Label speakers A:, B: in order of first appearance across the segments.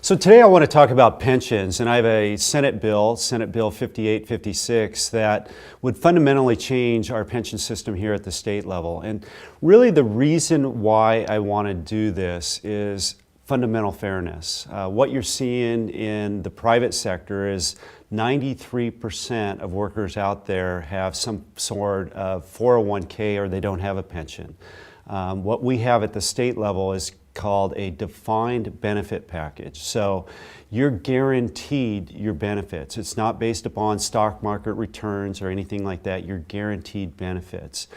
A: So today I want to talk about pensions, and I have a Senate Bill 5856, that would fundamentally change our pension system here at the state level. And really the reason why I want to do this is fundamental fairness. What you're seeing in the private sector is 93% of workers out there have some sort of 401k or they don't have a pension. What we have at the state level is called a defined benefit package. So you're guaranteed your benefits. It's not based upon stock market returns or anything like that. You're guaranteed benefits.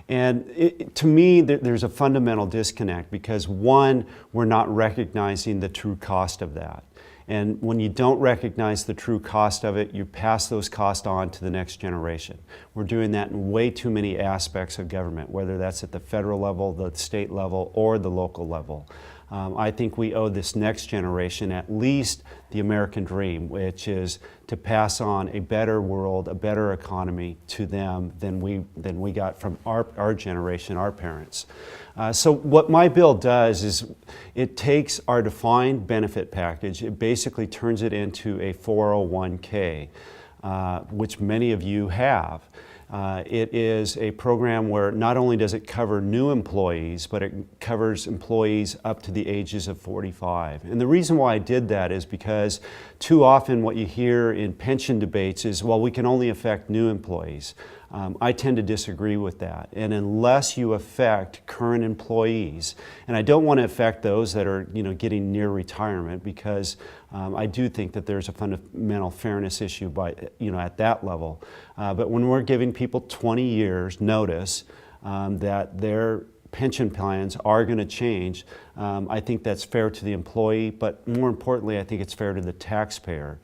A: And to me, there's a fundamental disconnect because one, we're not recognizing the true cost of that. And when you don't recognize the true cost of it, you pass those costs on to the next generation. We're doing that in way too many aspects of government, whether that's at the federal level, the state level, or the local level. I think we owe this next generation at least the American dream, which is to pass on a better world, a better economy to them than we got from our generation, our parents. So what my bill does is it takes our defined benefit package, it basically turns it into a 401k, which many of you have. It is a program where not only does it cover new employees, but it covers employees up to the ages of 45. And the reason why I did that is because too often what you hear in pension debates is, well, we can only affect new employees. I tend to disagree with that. And unless you affect current employees, and I don't want to affect those that are getting near retirement, because I do think that there's a fundamental fairness issue at that level. But when we're giving people 20 years notice that their pension plans are going to change, I think that's fair to the employee, but more importantly, I think it's fair to the taxpayer.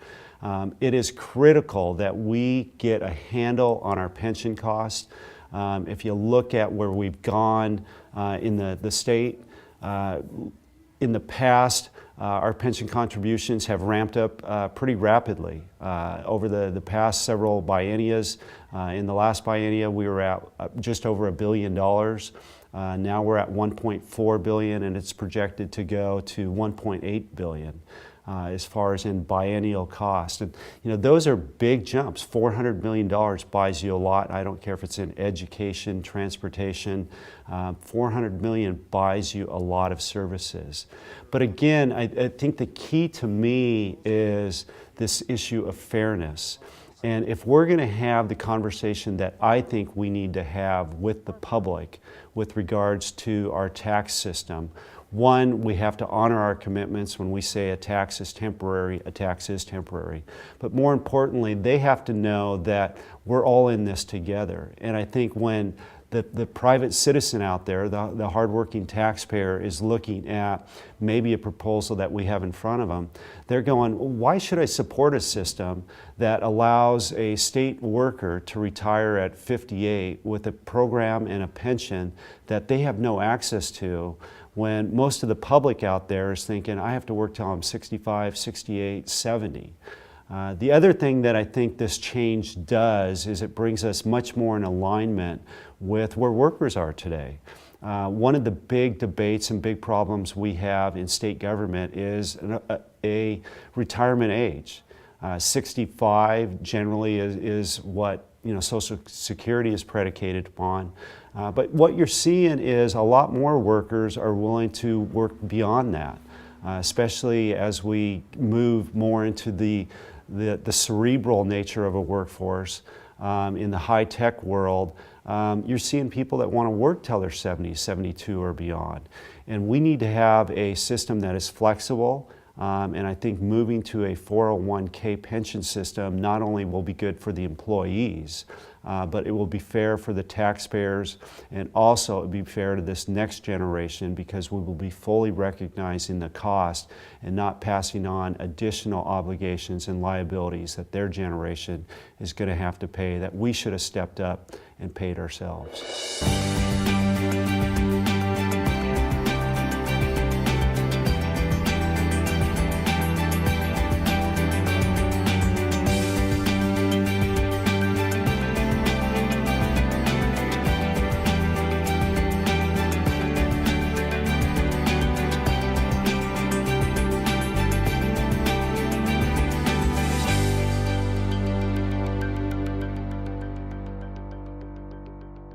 A: It is critical that we get a handle on our pension costs. If you look at where we've gone in the state, in the past, our pension contributions have ramped up pretty rapidly over the past several biennias. In the last biennia, we were at just over $1 billion. Now we're at $1.4 billion, and it's projected to go to $1.8 billion. As far as in biennial cost. And those are big jumps. $400 million buys you a lot. I don't care if it's in education, transportation. $400 million buys you a lot of services. But again, I think the key to me is this issue of fairness. And if we're going to have the conversation that I think we need to have with the public with regards to our tax system, one, we have to honor our commitments. When we say a tax is temporary, a tax is temporary. But more importantly, they have to know that we're all in this together. And I think when the private citizen out there, the hardworking taxpayer, is looking at maybe a proposal that we have in front of them, they're going, why should I support a system that allows a state worker to retire at 58 with a program and a pension that they have no access to, when most of the public out there is thinking, I have to work till I'm 65, 68, 70. The other thing that I think this change does is it brings us much more in alignment with where workers are today. One of the big debates and big problems we have in state government is a retirement age. 65 generally is what Social Security is predicated upon. But what you're seeing is a lot more workers are willing to work beyond that, especially as we move more into the cerebral nature of a workforce. In the high-tech world, you're seeing people that want to work till they're 70, 72 or beyond. And we need to have a system that is flexible. And I think moving to a 401k pension system not only will be good for the employees, but it will be fair for the taxpayers, and also it will be fair to this next generation, because we will be fully recognizing the cost and not passing on additional obligations and liabilities that their generation is going to have to pay, that we should have stepped up and paid ourselves.